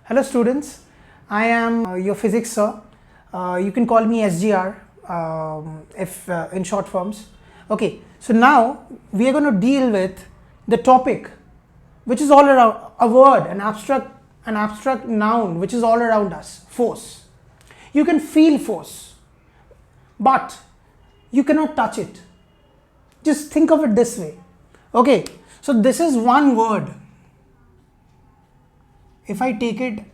Hello students, I am your physics sir. You can call me S.D.R. If in short forms. Okay, so now we are going to deal with the topic which is all around, a word, an abstract noun which is all around us, force. You can feel force, but you cannot touch it. Just think of it this way. Okay, so this is one word. If I take it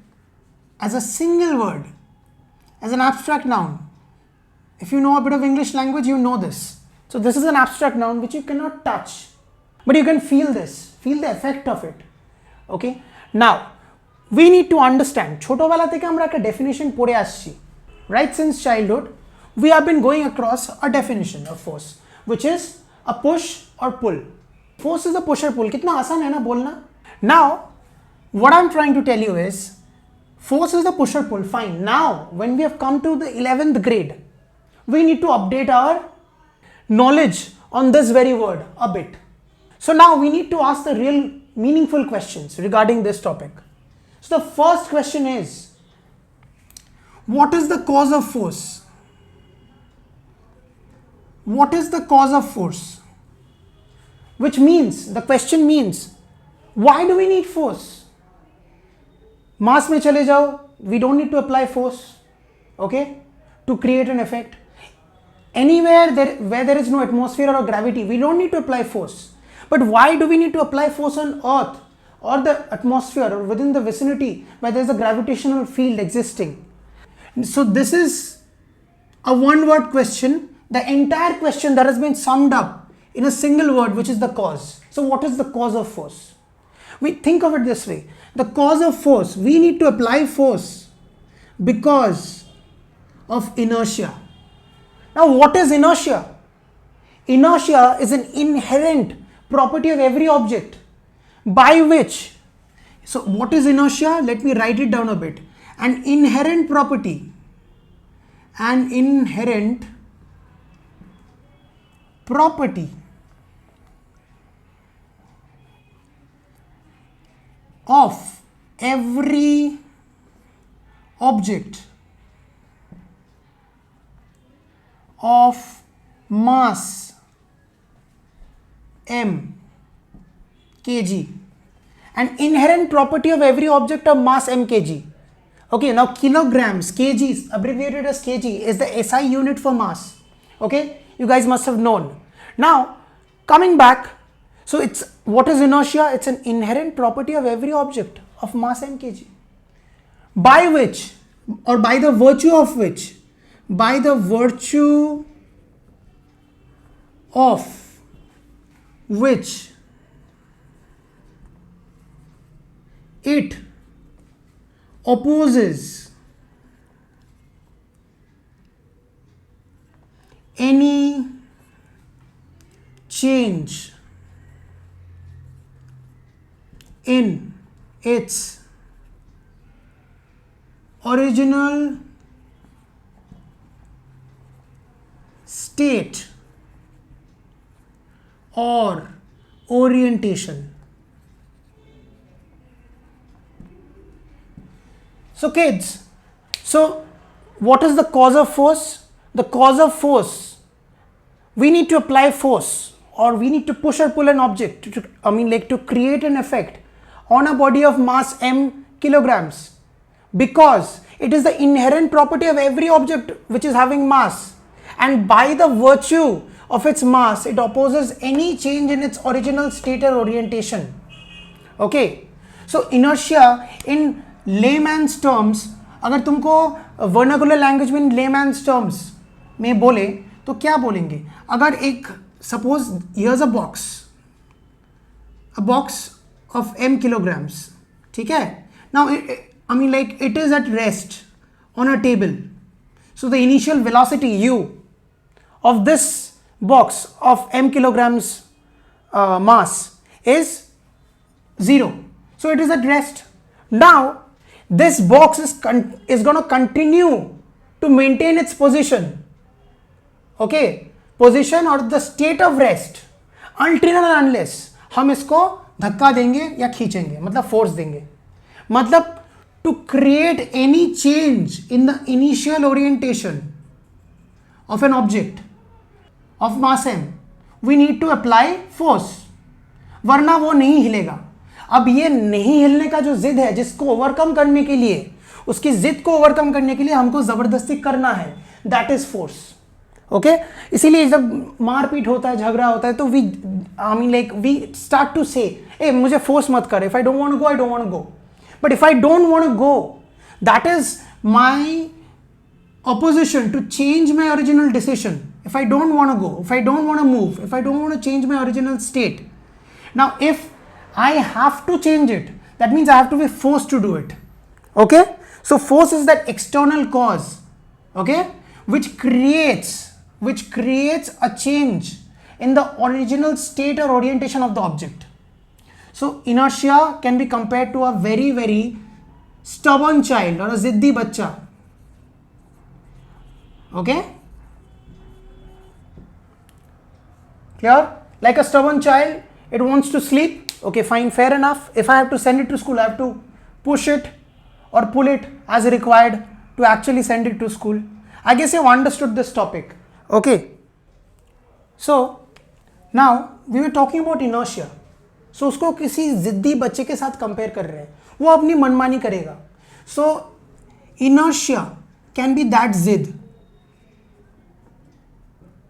as a single word, as an abstract noun, if you know a bit of English language, you know this. So this is an abstract noun which you cannot touch, but you can feel this, feel the effect of it. Okay, now we need to understand, ছোটবেলা থেকে আমরা একটা definition পড়ে আসছি, right? Since childhood we have been going across a definition of force, which is a push or pull. Force is a push or pull. कितना आसान है ना बोलना. Now what I'm trying to tell you is, force is the push or pull. Fine. Now when we have come to the 11th grade, we need to update our knowledge on this very word a bit. So now we need to ask the real meaningful questions regarding this topic. So the first question is, what is the cause of force? What is the cause of force? Which means, the question means, why do we need force? Mass में चले जाओ, we don't need to apply force, okay, to create an effect. Anywhere where there is no atmosphere or gravity, we don't need to apply force. But why do we need to apply force on Earth or the atmosphere or within the vicinity where there is a gravitational field existing? So this is a one-word question, the entire question that has been summed up in a single word, which is the cause. So what is the cause of force? We think of it this way. The cause of force, we need to apply force because of inertia. Now what is inertia? Inertia is an inherent property of every object by which, so what is inertia? Let me write it down a bit. An inherent property of every object of mass m kg. An inherent property of every object of mass m kg. Okay, now kilograms, kgs, abbreviated as kg, is the SI unit for mass. Okay, you guys must have known. Now coming back, so it's, what is inertia? It's an inherent property of every object of mass m kg, by which, or by the virtue of which, it opposes any change in its original state or orientation. So kids, so what is the cause of force? The cause of force, we need to apply force, or we need to push or pull an object to create an effect on a body of mass m kilograms, because it is the inherent property of every object which is having mass, and by the virtue of its mass it opposes any change in its original state or orientation. Okay, so inertia in layman's terms, अगर तुमको vernacular language में layman's terms में बोले तो क्या बोलेंगे? अगर एक, suppose here's a box of m kilograms, ठीक है? Now it is at rest on a table. So the initial velocity u of this box of m kilograms mass is 0. So it is at rest. Now this box is going to continue to maintain its position, okay, position or the state of rest until and unless हम इसको धक्का देंगे या खींचेंगे, मतलब force देंगे. मतलब to create any change in the initial orientation of an object of mass m, we need to apply force, वरना वो नहीं हिलेगा. अब ये नहीं हिलने का जो जिद है, जिसको ओवरकम करने के लिए, उसकी जिद को ओवरकम करने के लिए हमको जबरदस्ती करना है, दैट इज फोर्स. ओके, इसीलिए जब मारपीट होता है, झगड़ा होता है, तो we I mean like we start to say a मुझे फोर्स मत कर. If I don't want to go, I don't want to go. But if I don't want to go, that is my opposition to change my original decision. If I don't want to go, if I don't want to move, if I don't want to change my original state, now if I have to change it, that means I have to be forced to do it. Okay, so force is that external cause, okay, which creates a change in the original state or orientation of the object. So inertia can be compared to a very very stubborn child or a ziddi bachcha. Okay, clear? Like a stubborn child, it wants to sleep. Okay, fine, fair enough. If I have to send it to school, I have to push it or pull it as required to actually send it to school. I guess you understood this topic. Okay, so now we were talking about inertia. So उसको किसी जिद्दी बच्चे के साथ compare कर रहे हैं, वो अपनी मनमानी करेगा. So inertia can be that जिद.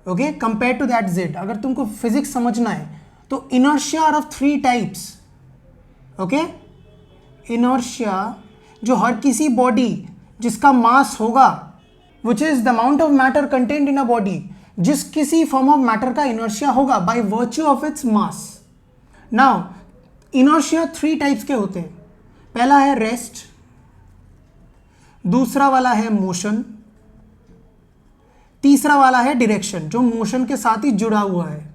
ओके, कंपेयर टू दैट जेड. अगर तुमको फिजिक्स समझना है तो inertia are of 3 types. Okay, inertia जो हर किसी बॉडी जिसका मास होगा, which is the amount of matter content in a body, जिस किसी फॉर्म ऑफ मैटर का इनर्शिया होगा by virtue of its mass. Now inertia 3 types के होते हैं. पहला है रेस्ट, दूसरा वाला है मोशन, तीसरा वाला है डायरेक्शन, जो मोशन के साथ ही जुड़ा हुआ है.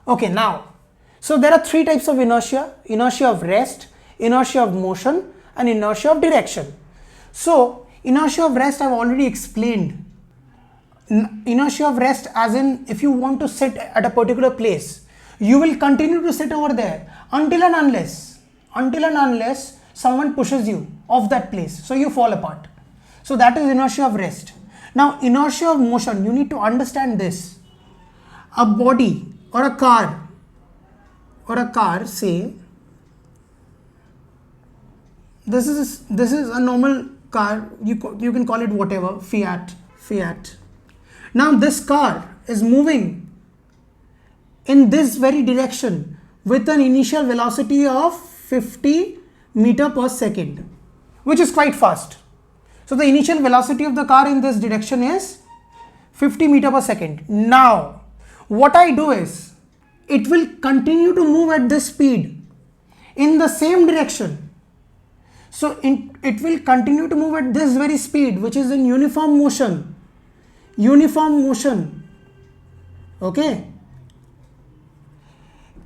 Okay, now so there are 3 types of inertia: inertia of rest, inertia of motion, and inertia of direction. So inertia of rest I've already explained. Inertia of rest as in if you want to sit at a particular place, you will continue to sit over there until and unless someone pushes you off that place, so you fall apart. So that is inertia of rest. Now inertia of motion, you need to understand this. A body or a car, say this is a normal car, you can call it whatever, Fiat. Now this car is moving in this very direction with an initial velocity of 50 meter per second, which is quite fast. So the initial velocity of the car in this direction is 50 meter per second. Now what I do is, it will continue to move at this speed in the same direction. So it will continue to move at this very speed, which is in uniform motion. Okay,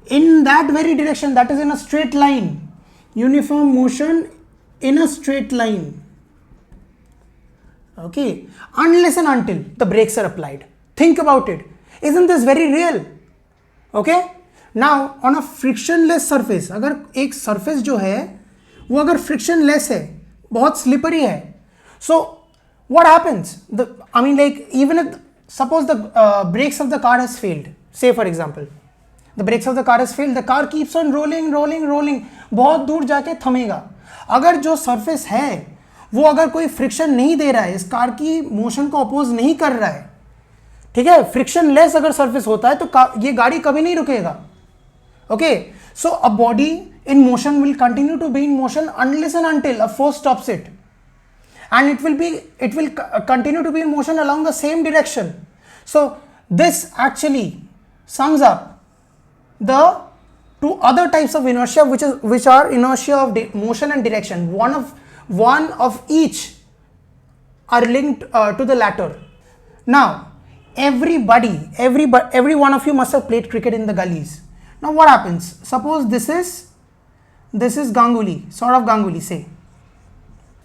in that very direction, that is in a straight line. Uniform motion in a straight line. Okay, unless and until the brakes are applied. Think about it. Isn't this very real? Okay, now on a frictionless surface, अगर एक surface जो है वो अगर frictionless है, बहुत slippery है, so what happens? I mean like even if suppose the brakes of the car has failed, say for example the brakes of the car has failed, the car keeps on rolling, बहुत दूर जाके थमेगा. अगर जो surface है वो अगर कोई friction नहीं दे रहा है, इस कार की motion को oppose नहीं कर रहा है, ठीक है, frictionless अगर surface होता है तो ये गाड़ी कभी नहीं रुकेगा. Okay, so a body in motion will continue to be in motion unless and until a force stops it, and it will continue to be in motion along the same direction. So this actually sums up the two other types of inertia, which are inertia of motion and direction. One of each are linked to the latter. Now every one of you must have played cricket in the gullies. Now what happens? Suppose this is Ganguly, sort of Ganguly, say.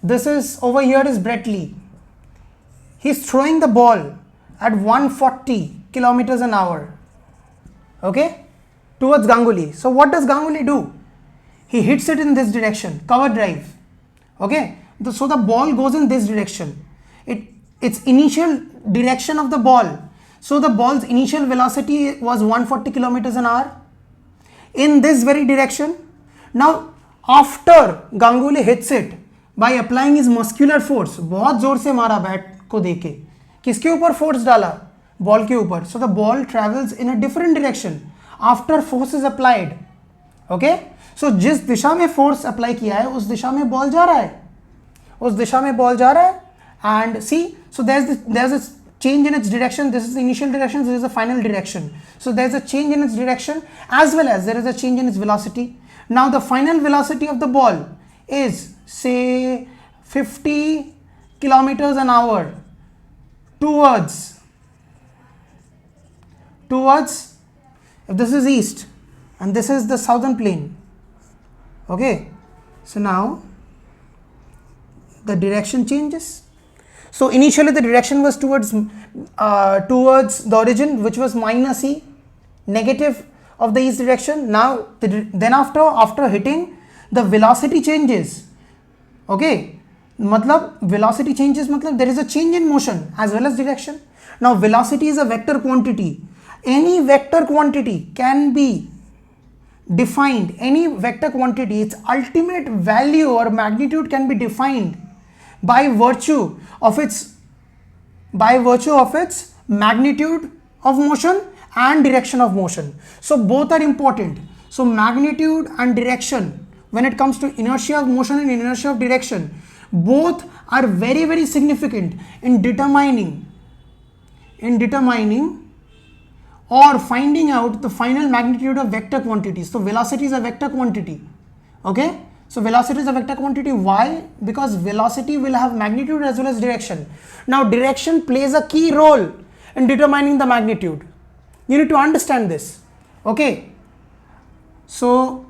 This is over here is Brett Lee. He's throwing the ball at 140 kilometers an hour, okay, towards Ganguly. So what does Ganguly do? he hits it in this direction, cover drive. Okay, so the ball goes in this direction. Its initial direction of the ball. So the ball's initial velocity was 140 kilometers an hour in this very direction. Now after Ganguly hits it by applying his muscular force, बहुत जोर से मारा bat को देके, किसके ऊपर force डाला? Ball के ऊपर. So the ball travels in a different direction after force is applied. Okay, so जिस दिशा में फोर्स अप्लाई किया है उस दिशा में बॉल जा रहा है, उस दिशा में बॉल जा रहा है. And see, so there's a change in its direction. This is the initial direction, this is the final direction. So there's a change in its direction as well as there is a change in its velocity. Now the final velocity of the ball is say 50 kilometers an hour towards, if this is east and this is the southern plane. Okay, so now the direction changes. So initially the direction was towards the origin, which was minus e, negative of the east direction. Now then after hitting, the velocity changes. Okay, matlab velocity changes, matlab there is a change in motion as well as direction. Now velocity is a vector quantity. Any vector quantity can be defined, any vector quantity, its ultimate value or magnitude can be defined by virtue of its magnitude of motion and direction of motion. So both are important. So magnitude and direction, when it comes to inertia of motion and inertia of direction, both are very, very significant in determining or finding out the final magnitude of vector quantities. So velocity is a vector quantity. Okay, so velocity is a vector quantity. Why? Because velocity will have magnitude as well as direction. Now direction plays a key role in determining the magnitude. You need to understand this. Okay, so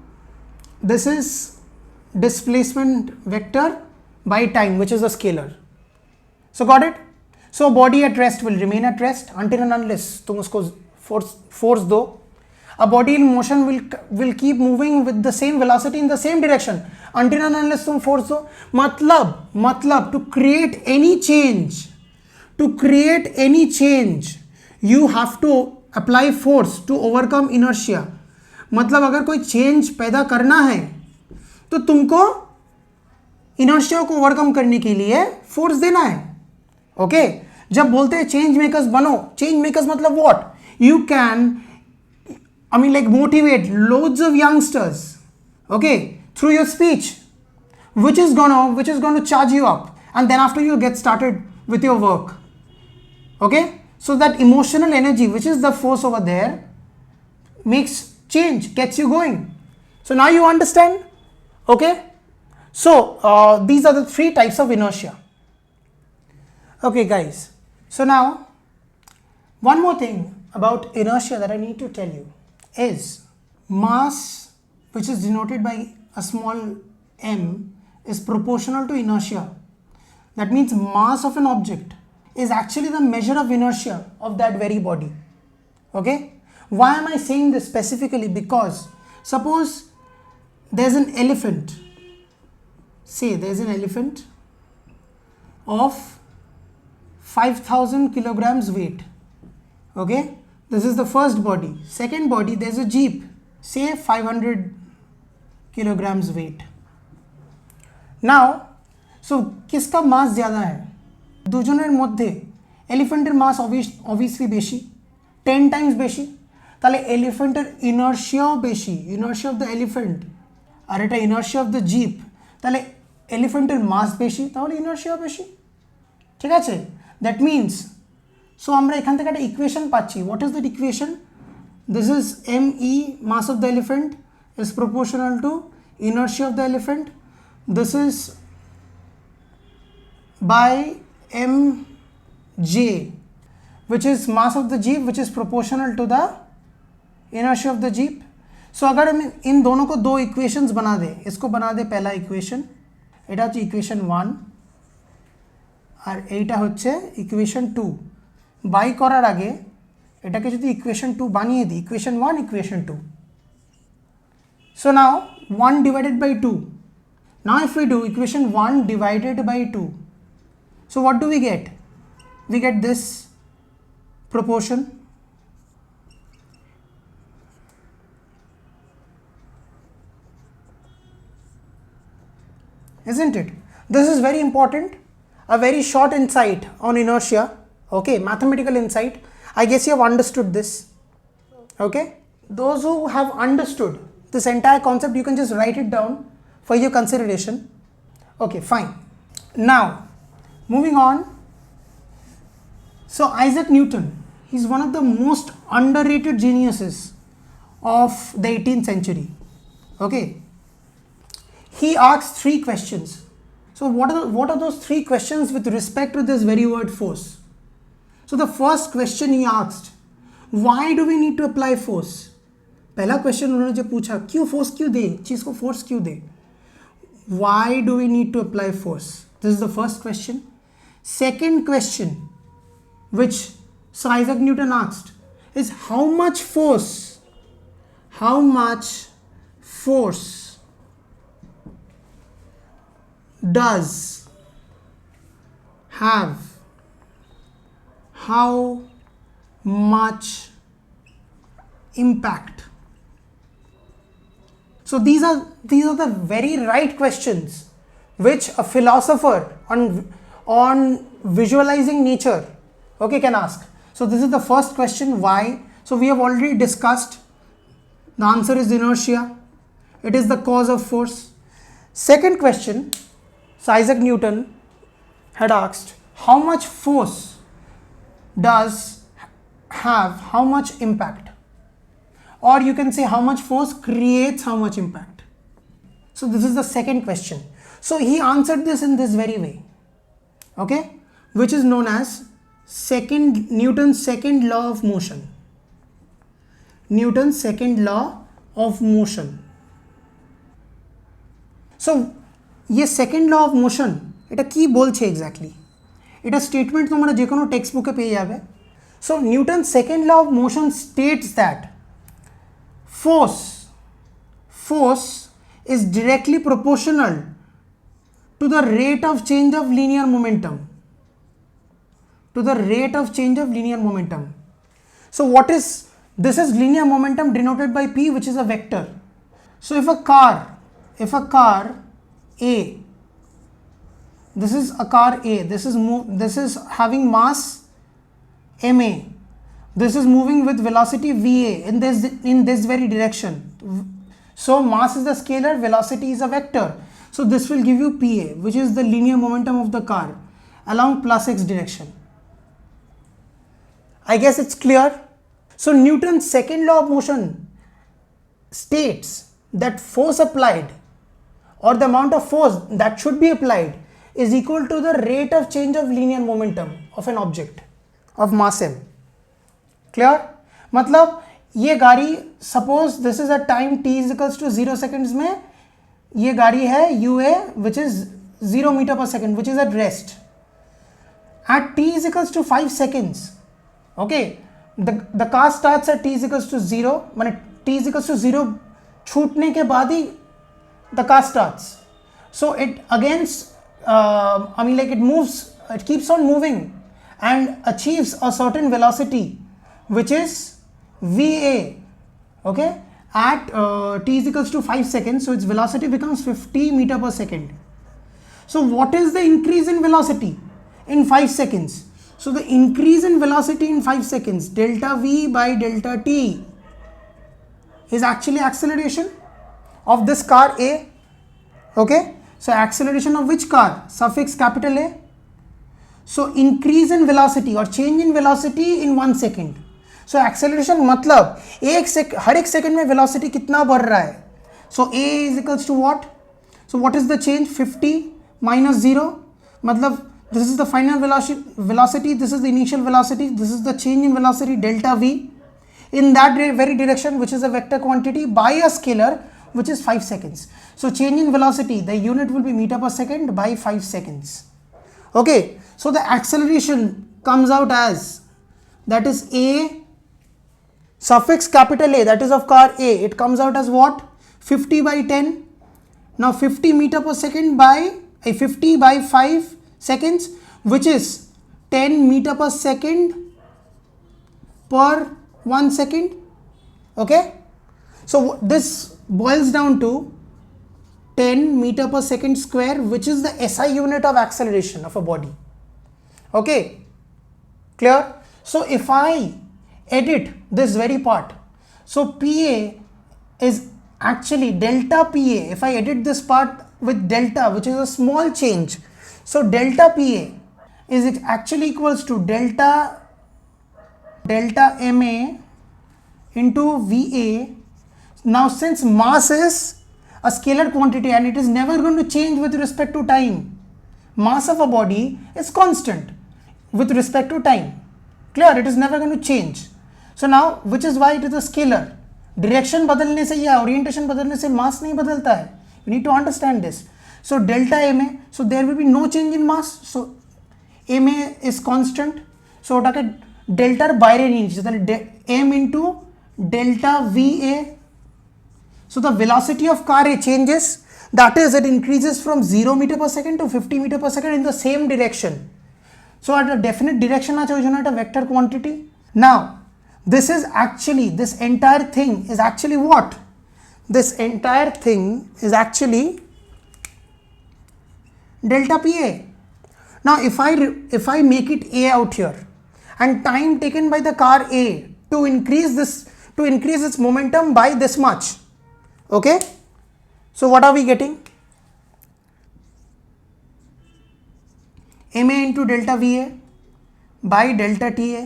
this is displacement vector by time, which is a scalar. So got it? So body at rest will remain at rest until and unless तुम उसको force दो. A body in motion will keep moving with the same velocity in the same direction until and unless तुम force दो. मतलब to create any change, you have to apply force to overcome inertia. मतलब अगर कोई change पैदा करना है तो तुमको inertia को overcome करने के लिए force देना है. Okay, जब बोलते हैं change makers बनो, change makers मतलब what? You can, motivate loads of youngsters, okay, through your speech, which is going to charge you up, and then after you get started with your work. Okay, so that emotional energy, which is the force over there, makes change, gets you going. So now you understand. Okay, so these are the three types of inertia. Okay guys, so now one more thing about inertia that I need to tell you is mass, which is denoted by a small m, is proportional to inertia. That means mass of an object is actually the measure of inertia of that very body. Okay, why am I saying this specifically? Because suppose there's an elephant, say there's an elephant of 5,000 kilograms weight. Okay, this is the first body. Second body, there's a jeep, say 500 kilograms weight. Now, so किसका mass ज़्यादा है? দুজনের মধ্যে এলিফ্যান্টের mass obviously বেশি, 10 times বেশি. তাহলে এলিফ্যান্টের ইনার্শিয়াও বেশি, inertia of the elephant, আর এটা ইনার্শিয়া অফ দ্য জিপ. তাহলে এলিফ্যান্টের mass বেশি, তাহলে ইনার্শিয়াও বেশি. ঠিক আছে? দ্যাট মিনস, সো আমরা এখান থেকে একটা ইকুয়েশন পাচ্ছি. What is that equation? This is ME, mass of the elephant, is proportional to inertia of the elephant. This is by mj, which is mass of the jeep, which is proportional to the inertia of the jeep. So अगर हम इन दोनों को दो equations बना दे, इसको बना दे पहला equation, এটা হচ্ছে ইকুয়েশন 1 আর এইটা হচ্ছে ইকুয়েশন 2. বাই করার আগে এটাকে যদি ইকুয়েশন 2 বানিয়ে দিই, equation 1 equation 2. So now 1 divided by 2. Now if we do equation 1 divided by 2, so what do we get? We get this proportion. Isn't it? This is very important. A very short insight on inertia. Okay, mathematical insight. I guess you have understood this. Okay, those who have understood this entire concept, you can just write it down for your consideration. Okay, fine. Now, moving on. So Isaac Newton, he's one of the most underrated geniuses of the 18th century. Okay, he asked 3 questions. So what are those 3 questions with respect to this very word force? So the first question he asked, why do we need to apply force? पहला question उन्होंने जो पूछा, क्यों force क्यों दे, चीज को force क्यों दे? Why do we need to apply force? This is the first question. Second question, which Sir Isaac Newton asked, is how much force does have, how much impact? So these are the very right questions which a philosopher on visualizing nature, okay, can ask. So this is the first question, why. So we have already discussed. The answer is inertia. It is the cause of force. Second question, so Isaac Newton had asked, how much force does have how much impact? Or you can say how much force creates how much impact. So this is the second question. So he answered this in this very way, okay, which is known as Newton's second law of motion. Newton's second law of motion. So ये second law of motion, এটা কি বলছে exactly? এটা statement তোমরা যে কোনো textbook এ পেয়ে যাবে. So Newton's second law of motion states that force is directly proportional to the rate of change of linear momentum. To the rate of change of linear momentum. So what is this? Is linear momentum denoted by P, which is a vector. So if a car A, this is a car A, this is having mass ma, this is moving with velocity va in this very direction. So mass is the scalar, velocity is a vector. So this will give you pa, which is the linear momentum of the car along plus x direction. I guess it's clear. So Newton's second law of motion states that force applied, or the amount of force that should be applied, is equal to the rate of change of linear momentum of an object of mass m. Clear? मतलब ये गाड़ी, suppose this is at time t is equals to 0 seconds में ये गाड़ी है UA, which is 0 meter per second, which is at rest. At t is equals to 5 seconds, okay, the car starts at t is equals to 0, माने t is equals to 0 छूटने के बाद ही the car starts. So it against it moves, it keeps on moving and achieves a certain velocity, which is va, okay, at t is equals to 5 seconds. So its velocity becomes 50 meter per second. So what is the increase in velocity in 5 seconds? So the increase in velocity in 5 seconds, delta v by delta t, is actually acceleration of this car A, okay. So acceleration of which car? Suffix capital A. So increase in velocity or change in velocity in 1 second. So acceleration मतलब हर एक second में velocity कितना बढ़ रहा है? So A is equals to what? So what is the change? 50 minus 0. मतलब this is the final velocity, this is the initial velocity, this is the change in velocity delta v in that very direction, which is a vector quantity, by a scalar, which is 5 seconds. So change in velocity, the unit will be meter per second by 5 seconds. Okay, so the acceleration comes out as, that is A suffix capital A, that is of car A, it comes out as what? 50 by 10. Now 50 meter per second by 50 by 5 seconds, which is 10 meter per second per 1 second. Okay, so this boils down to 10 meter per second square, which is the SI unit of acceleration of a body. Okay, clear? So if I edit this very part, so PA is actually delta PA. If I edit this part with delta, which is a small change, so delta PA is actually equals to delta MA into VA. Now since mass is a scalar quantity and it is never going to change with respect to time, mass of a body is constant with respect to time. Clear? It is never going to change. So now, which is why it is a scalar. Direction बदलने से या orientation बदलने से mass नहीं बदलता है. You need to understand this. So delta MA, so there will be no change in mass. So MA is constant. So ওটাকে delta বাইরে নিয়ে নিচ্ছে, তাহলে M into delta VA. So the velocity of car A changes. That is, it increases from 0 meter per second to 50 meter per second in the same direction. So at a definite direction আছে ওই জন্য একটা vector quantity. Now this is actually, this entire thing is actually what? This entire thing is actually delta PA. Now if I make it A out here and time taken by the car A to increase its momentum by this much, okay, so what are we getting? MA into delta VA by delta TA.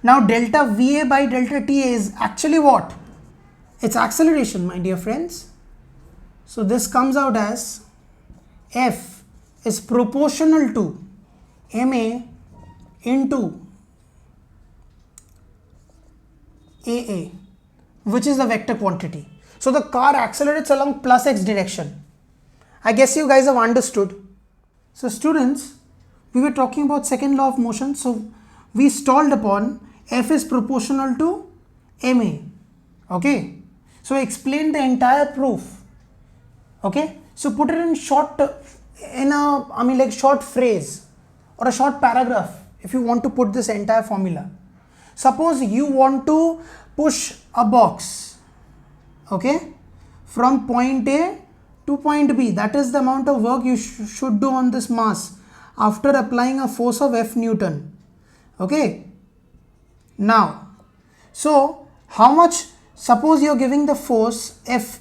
Now delta VA by delta TA is actually what? It's acceleration, my dear friends. So this comes out as F is proportional to MA into AA, which is the vector quantity. So the car accelerates along plus x direction. I guess you guys have understood. So students, we were talking about second law of motion. So we stalled upon F is proportional to MA. Okay. So explain the entire proof. Okay. So put it in short, short phrase or a short paragraph if you want to put this entire formula. Suppose you want to push a box, okay, from point A to point B. That is the amount of work you should do on this mass after applying a force of F Newton. Okay. Now, so how much, suppose you are giving the force F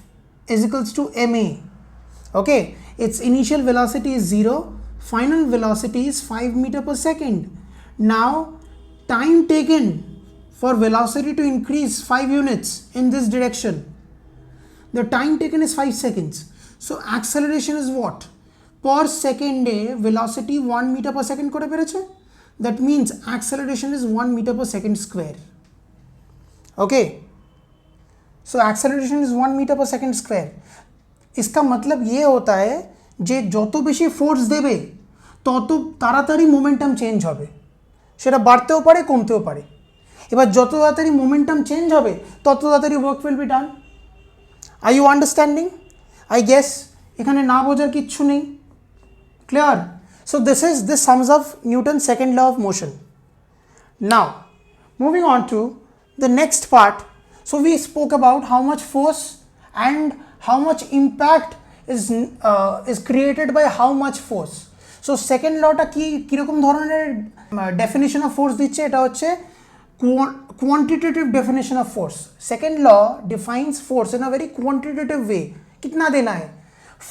is equals to MA. Okay. Its initial velocity is 0. Final velocity is 5 meter per second. Now, time taken for velocity to increase 5 units in this direction. The time taken is 5 seconds. So acceleration is what? Per second day velocity 1 meter per second kore pereche. That means acceleration is 1 meter per second square. Okay. So acceleration is 1 meter per second square. इसका मतलब ये होता है जे যত বেশি force দেবে তত তাড়াতাড়ি মোমেন্টাম চেঞ্জ হবে, সেটা বাড়তেও পারে কমতেও পারে। এবার যত তাড়াতাড়ি মোমেন্টাম চেঞ্জ হবে তত তাড়াতাড়ি work will be done. Are you understanding? I guess এখানে না বোঝার কিচ্ছু নেই। Clear? So this sums up Newton's second law of motion. Now moving on to the next part. So we spoke about how much force and how much impact is created by how much force. So second law টা কি রকম ধরনের definition of force দিচ্ছে, এটা হচ্ছে quantitative definition of force. Second law defines force in a very quantitative way. कितना देना है?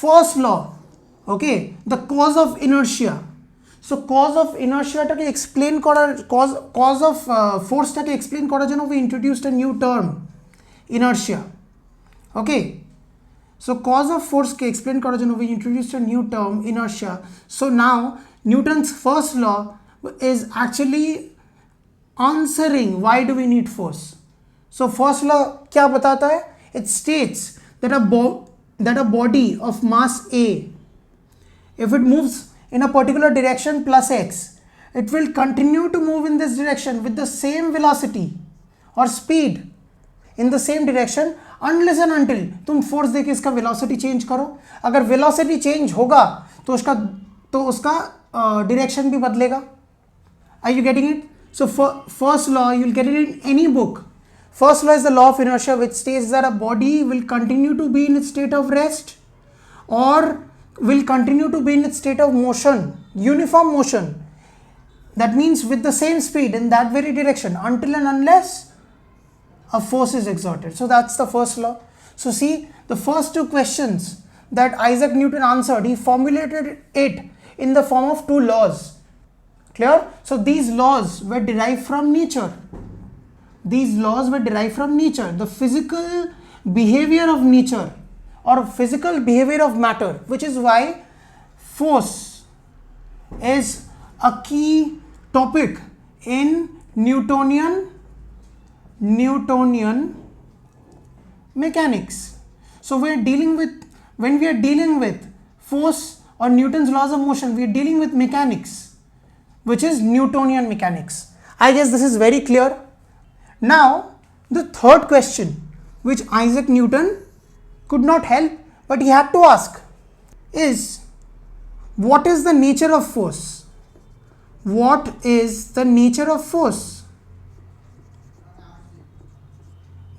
First law, okay, the cause of inertia. So cause of inertia টাকে explain করার cause of force টাকে explain করার জন্য we introduced a new term, inertia. Okay. So cause of force ke explain করার জন্য we introduced a new term, inertia. So now Newton's first law is actually answering why do we need force. So first law क्या बताता है? It states that a body of mass A, if it moves in a particular direction plus x, it will continue to move in this direction with the same velocity or speed in the same direction unless and until तुम force देके इसका velocity change करो. अगर velocity change होगा तो उसका direction भी बदलेगा. Are you getting it? So first law, you'll get it in any book. First law is the law of inertia, which states that a body will continue to be in its state of rest or will continue to be in its state of motion, uniform motion. That means with the same speed in that very direction until and unless a force is exerted. So that's the first law. So see, the first two questions that Isaac Newton answered, he formulated it in the form of two laws. Clear? So these laws were derived from nature. These laws were derived from nature. The physical behavior of nature or physical behavior of matter, which is why force is a key topic in Newtonian mechanics. So when we are dealing with force or Newton's laws of motion, we are dealing with mechanics, which is Newtonian mechanics. I guess this is very clear. Now the third question, which Isaac Newton could not help but he had to ask, is what is the nature of force? What is the nature of force?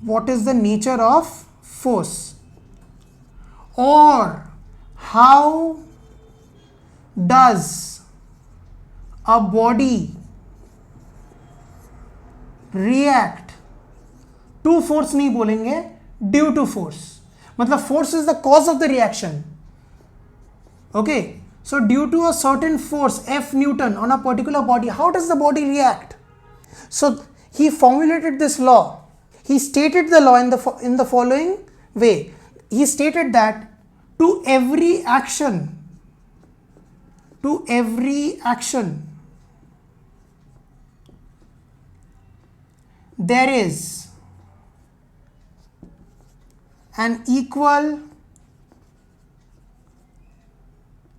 What is the nature of force? Or how does a body react to force? नहीं बोलेंगे, due to force. मतलब force is the cause of the reaction. Okay, so due to a certain force F Newton on a particular body, how does the body react? So he formulated this law. He stated the law in the following way. He stated that to every action there is an equal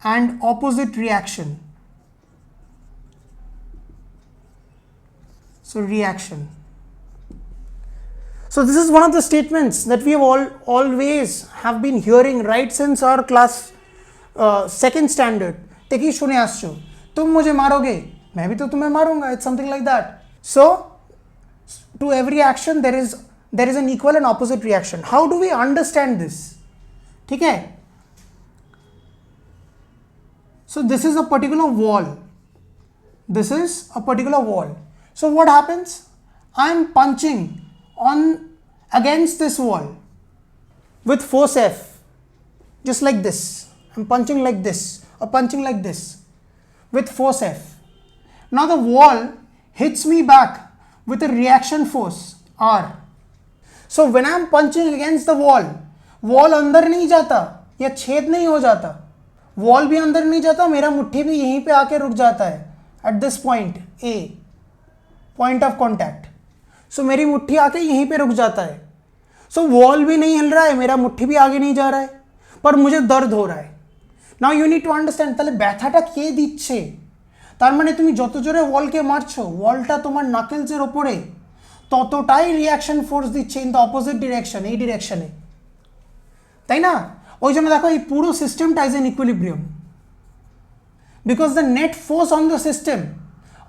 and opposite reaction. So reaction. So this is one of the statements that we have always have been hearing right since our class second standard. देखिए सुने आसचो, तुम मुझे मारोगे, मैं भी तो तुम्हें मारूंगा. It's something like that. So to every action there is an equal and opposite reaction. How do we understand this? ठीक है? So this is a particular wall. This is a particular wall. So what happens? I am punching against this wall with force F, just like this. I'm punching like this or punching like this with force F. Now the wall hits me back with a reaction force R. So when I'm punching against the wall अंदर नहीं जाता या छेद नहीं हो जाता, wall भी अंदर नहीं जाता, मेरा मुट्ठी भी यहीं पे आके रुक जाता है at this point A, point of contact. So मेरी मुट्ठी आके यहीं पे रुक जाता है. So wall भी नहीं हिल रहा है, मेरा मुट्ठी भी आगे नहीं जा रहा है, पर मुझे दर्द हो रहा है. Now you need to understand, তাহলে ব্যথাটা কে দিচ্ছে? তার মানে তুমি যত জোরে ওয়ালকে মারছো, ওয়ালটা তোমার নাকেলসের উপরে ততটাই রিঅ্যাকশন ফোর্স দিচ্ছে ইন দ্য অপোজিট ডিরেকশন, এই ডিরেকশনে, তাই না? ওই জন্য দেখো এই পুরো সিস্টেমটা is in equilibrium, because the net force on the system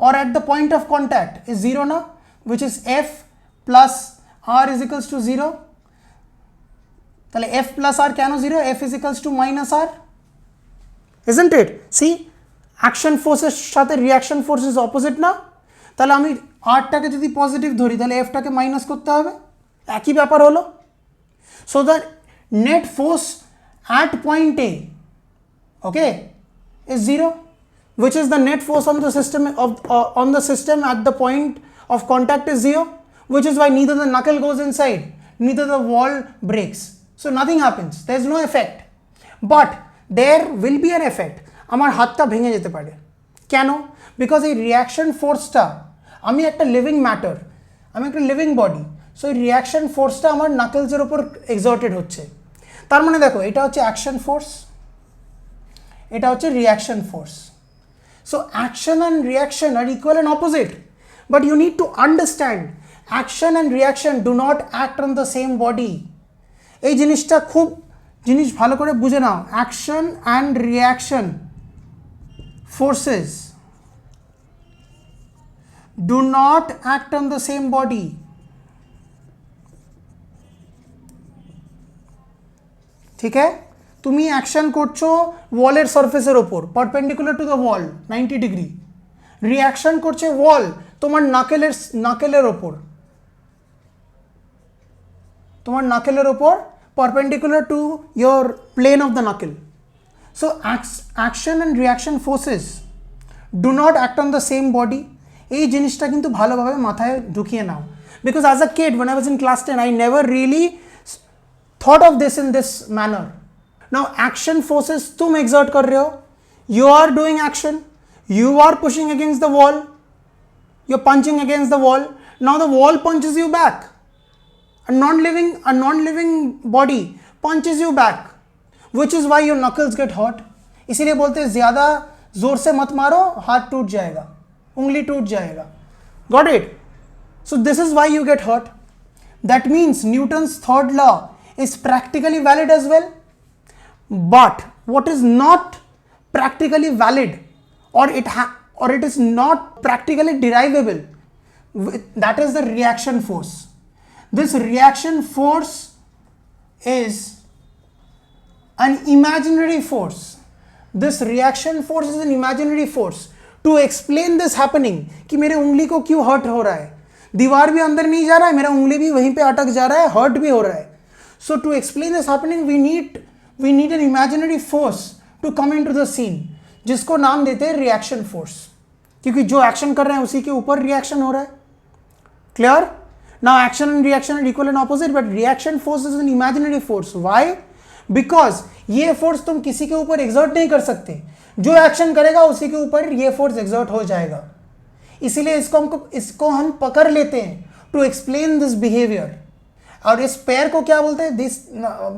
or at the point of contact is 0 now, which is F plus R is equals to 0. তাহলে F plus R কেন 0? F is equals to minus R, isn't it? See, action forces সাথে reaction force is opposite না? তাহলে আমি R টাকে যদি positive ধরি তাহলে F টাকে মাইনাস করতে হবে, একই ব্যাপার হলো. So the net force at point A, okay, is 0, which is the net force on the system at the point of contact is 0, which is why neither the knuckle goes inside, neither the wall breaks. So nothing happens, there is no effect. But there will be an effect. আমার হাতটা ভেঙে যেতে পারে কেন? Because এই reaction ফোর্সটা, আমি একটা living matter, আমি একটা লিভিং বডি, সো এই রিয়াকশন ফোর্সটা আমার নাকেলসের ওপর এক্সার্টেড হচ্ছে. তার মানে দেখো এটা হচ্ছে অ্যাকশন ফোর্স, এটা হচ্ছে reaction force. So action and reaction are equal and opposite, but you need to understand action and reaction do not act on the same body. এই জিনিসটা খুব জিনিস ভালো করে বুঝে নাও, action and reaction forces do not act on the same body. ঠিক আছে, তুমি অ্যাকশন করছো ওয়ালের সারফেসের ওপর perpendicular to the wall 90 degree, reaction করছে ওয়াল তোমার নাকেলের ওপর, তোমার নাকেলের ওপর perpendicular to your plane of the knuckle. So action and reaction forces do not act on the same body. এই জিনিসটা কিন্তু ভালোভাবে মাথায় ঢুকিয়ে নাও, because as a kid when I was in class 10 I never really thought of this in this manner. Now action forces तुम exert कर रहे हो, you are doing action, you are pushing against the wall, you're punching against the wall, now the wall punches you back. A non-living body punches you back, which is why your knuckles get hurt. इसीलिए बोलते हैं ज़्यादा ज़ोर से मत मारो, हाथ टूट जाएगा, उंगली टूट जाएगा. Got it? So this is why you get hurt. That means Newton's third law is practically valid as well. But what is not practically valid, or it is not practically derivable, that is the reaction force. This reaction force is an imaginary force. This reaction force is an imaginary force. To explain this happening कि मेरे उंगली को क्यों hurt हो रहा है, दीवार भी अंदर नहीं जा रहा है, मेरा उंगली भी वहीं पे अटक जा रहा है, हर्ट भी हो रहा है. So to explain this happening we need an imaginary force to come into the scene, जिसको नाम देते हैं reaction force, क्योंकि जो एक्शन कर रहे हैं उसी के ऊपर रिएक्शन हो रहा है. Clear? Now action and reaction are equal and opposite, but reaction force is an imaginary force. Why? Because ये force तुम किसी के ऊपर exert नहीं कर सकते, जो action करेगा उसी के ऊपर ये force exert हो जाएगा. इसीलिए इसको हम पकड़ लेते हैं to explain this behavior. और इस pair को क्या बोलते हैं?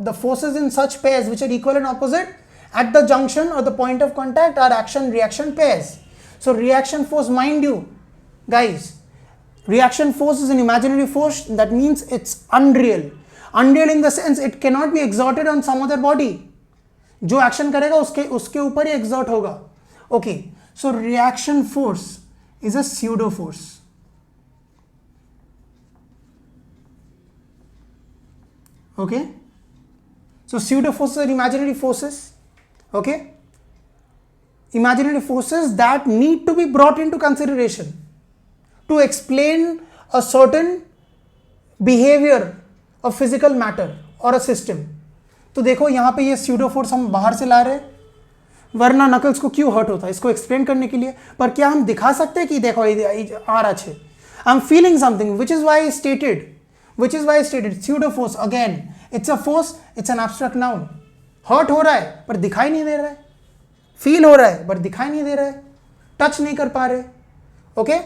The forces in such pairs which are equal and opposite at the junction or the point of contact are action reaction pairs. So reaction force, mind you guys, reaction force is an imaginary force. That means it's unreal. Unreal in the sense it cannot be exerted on some other body. जो action करेगा उसके ऊपर ही exert होगा. Okay, so reaction force is a pseudo force. Okay, so pseudo forces are imaginary forces. Okay, imaginary forces that need to be brought into consideration to explain a certain behavior of physical matter or a system. तो देखो यहाँ पे ये pseudo force हम बाहर से ला रहे हैं, वरना नकल्स को क्यों हर्ट होता है इसको एक्सप्लेन करने के लिए. पर क्या हम दिखा सकते हैं कि देखो आ रहा है, I am feeling something, which is why I stated pseudo force. Again, it's a force, it's an abstract noun. Hurt हो रहा है पर दिखाई नहीं दे रहा है, फील हो रहा है पर दिखाई नहीं दे रहा है, टच नहीं कर पा रहे. Okay,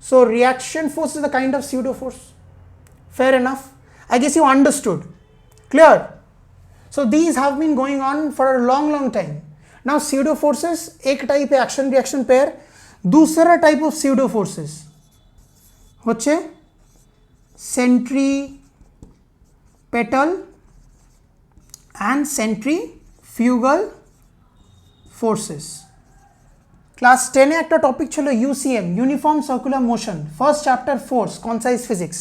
so reaction force is a kind of pseudo force. Fair enough, I guess you understood. Clear? So these have been going on for a long time. Now pseudo forces एक type है action reaction pair, दूसरा type of pseudo forces হচ্ছে centripetal and centrifugal forces. Class 10 একটা topic ছিল UCM, uniform circular motion, first chapter force concise physics,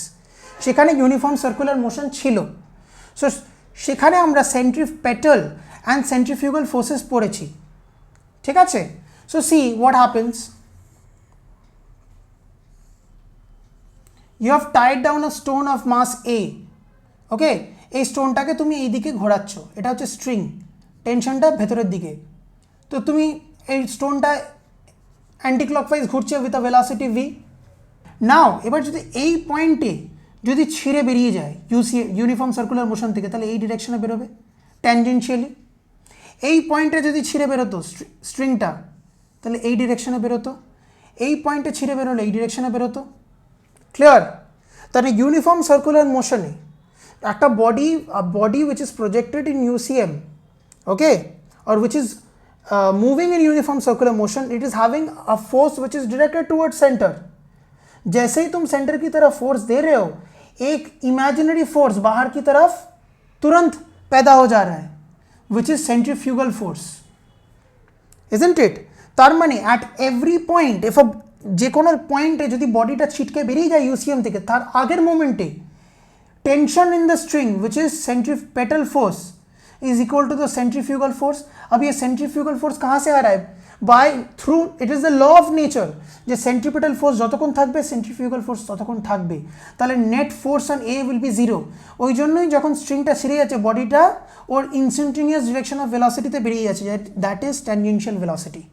সেখানে uniform circular motion ছিল. So সেখানে আমরা সেন্ট্রিপেটাল অ্যান্ড সেন্ট্রিফিউগাল ফোর্সেস পড়েছি. ঠিক আছে, so see what happens, you have tied down a stone of mass A. Okay, এই স্টোনটাকে তুমি এইদিকে ঘোরাচ্ছ, এটা হচ্ছে স্ট্রিং, টেনশনটা ভেতরের দিকে. তো তুমি এই স্টোনটা অ্যান্টি ক্লকওয়াইজ ঘুরছে উইথ আ ভেলোসিটি ভি. নাও এবার যদি এই পয়েন্টে যদি ছিঁড়ে বেরিয়ে যায় ইউনিফর্ম সার্কুলার মোশন থেকে, তাহলে এই ডিরেকশনে বেরোবে ট্যানজেন্সিয়ালি. এই পয়েন্টে যদি ছিঁড়ে বেরোতো স্ট্রিংটা, তাহলে এই ডিরেকশনে বেরোতো. এই পয়েন্টে ছিঁড়ে বেরোলে এই ডিরেকশনে বেরোতো. ক্লিয়ার? তাহলে ইউনিফর্ম সার্কুলার মোশনে একটা body which is projected in UCM, okay, or which is moving in uniform circular motion, it is having a force which is directed towards center. जैसे ही तुम सेंटर की तरफ फोर्स दे रहे हो, एक इमेजिनरी फोर्स बाहर की तरफ तुरंत पैदा हो जा रहा है, which is centrifugal force, isn't it? তার মানে at every point, if a যে কোনো পয়েন্টে যদি বডিটা ছিটকে বেরিয়ে যায় ইউসিএম থেকে, তার আগের মোমেন্টে tension in the string which is centripetal force is equal to the centrifugal force. अब ये centrifugal force कहाँ से आ रहा है? By through it is the law of nature যে centripetal force যতক্ষণ থাকবে centrifugal force ততক্ষণ থাকবে, তাহলে net force on A will be 0. ওই জন্যই যখন স্ট্রিংটা ছিঁড়ে যাচ্ছে বডিটা ওর instantaneous direction of velocity তে বেরিয়ে যাচ্ছে, that is tangential velocity.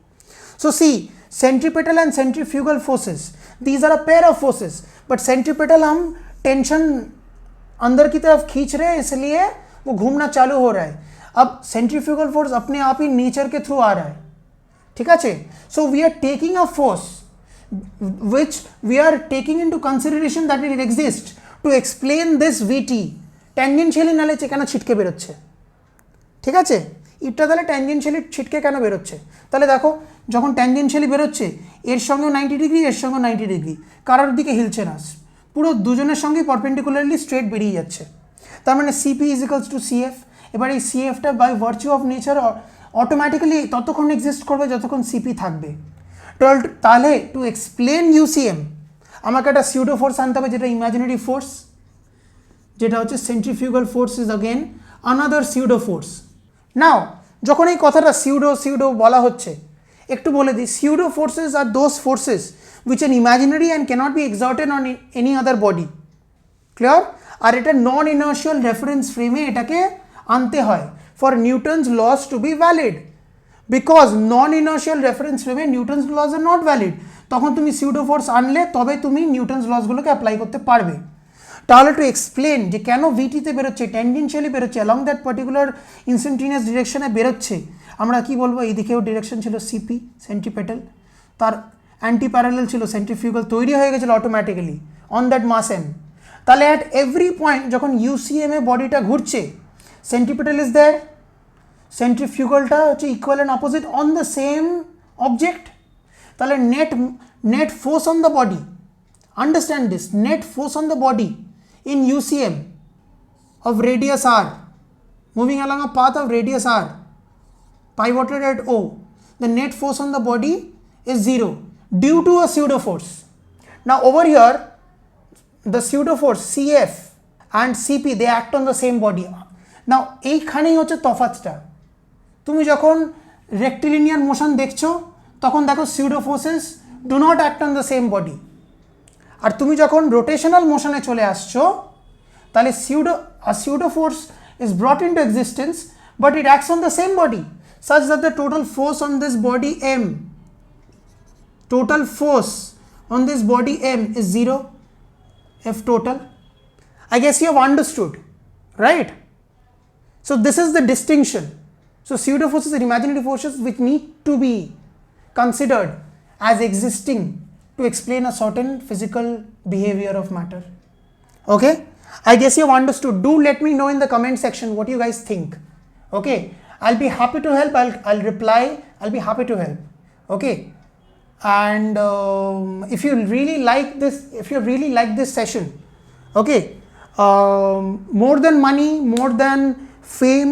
So see, centripetal and centrifugal forces, these are a pair of forces, but centripetal हम टेंशन अंदर की तरफ खींच रहे हैं इसलिए वो घूमना चालू हो रहा है. अब सेंट्रीफ्यूगल फोर्स अपने आप ही नेचर के थ्रू आ रहा है, ठीक है. So we are taking a force which we are taking into consideration that it exists to explain this VT tangentially নালে কেন ছিটকে বেরোচ্ছে, ঠিক আছে. ইটটা তাহলে ট্যানজেনশিয়ালি ছিটকে কেন বেরোচ্ছে, তাহলে দেখো যখন ট্যানজেনশিয়ালি বেরোচ্ছে এর সঙ্গে 90 ডিগ্রি এর সঙ্গে 90 ডিগ্রি, কারোর দিকে হিলছে না, পুরো দুজনের সঙ্গে পারপেন্ডিকুলারলি স্ট্রেট বেরিয়ে যাচ্ছে. তার মানে CP is equals to CF. এবার এই সিএফটা by virtue of nature automatically ততক্ষণ এক্সিস্ট করবে যতক্ষণ সিপি থাকবে. তাহলে টু এক্সপ্লেন ইউসিএম আমাকে একটা সিউডো ফোর্স আনতে হবে যেটা ইমাজিনারি ফোর্স, যেটা হচ্ছে centrifugal force is again another pseudo force. Now যখন এই কথাটা সিউডো বলা হচ্ছে একটু বলে দিই, pseudo forces are those forces which are imaginary and cannot be exerted on any other body. Clear? আর এটা নন ইনার্শিয়াল রেফারেন্স ফ্রেমে এটাকে আনতে হয় for Newton's laws to be valid, because non inertial reference ফ্রেমে Newton's laws are not valid. তখন তুমি pseudo force আনলে তবে তুমি নিউটনস লসগুলোকে অ্যাপ্লাই করতে পারবে. তাহলে টু এক্সপ্লেন যে কেন ভিটিতে বেরোচ্ছে, ট্যানজেনশিয়ালি বেরোচ্ছে, অ্যালং দ্যাট পার্টিকুলার ইনস্ট্যান্টেনিয়াস ডিরেকশনে বেরোচ্ছে, আমরা কি বলবো এইদিকেও ডিরেকশন ছিল সিপি সেন্ট্রিপেটাল, তার অ্যান্টি প্যারালেল ছিল সেন্ট্রিফিউগাল, তৈরি হয়ে গেছিলো automatically on that mass M. তাহলে অ্যাট এভরি পয়েন্ট যখন ইউসিএম এ বডিটা ঘুরছে সেন্ট্রিপেটাল ইজ দেয়ার, সেন্ট্রিফিউগালটা হচ্ছে equal and opposite on the same object. তাহলে net force on the body, understand this, net force on the body in UCM of radius r moving along a path of radius r pivoted at O, the net force on the body is 0 due to a pseudo force. Now over here the pseudo force CF and CP they act on the same body. Now এইখানেই হচ্ছে তফাৎটা, তুমি যখন rectilinear motion দেখছো তখন দেখো pseudo forces do not act on the same body, আর তুমি যখন রোটেশনাল মোশনে চলে আসছো তাহলে a pseudo force is brought into existence but it acts on the same body such that the total force on this body M, total force on this body M is 0, F total. I guess you have understood, right? So this is the distinction. So pseudo forces are imaginary forces which need to be considered as existing to explain a certain physical behavior of matter. Okay, I guess you have understood. Do let me know in the comment section what you guys think. Okay, I'll be happy to help. I'll reply. I'll be happy to help. Okay, and if you really like this session, okay, more than money, more than fame,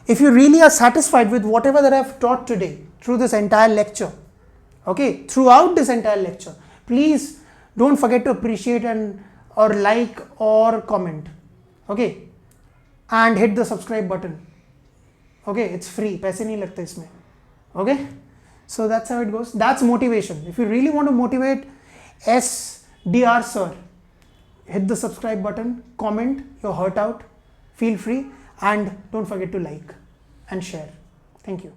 if you really are satisfied with whatever that I've taught today through this entire lecture, okay, throughout this entire lecture, please don't forget to appreciate and or like or comment, okay, and hit the subscribe button. Okay, it's free, पैसे नहीं लगते इसमें. Okay, so that's how it goes. That's motivation. If you really want to motivate S.D.R. sir, hit the subscribe button, comment your heart out, feel free, and don't forget to like and share. Thank you.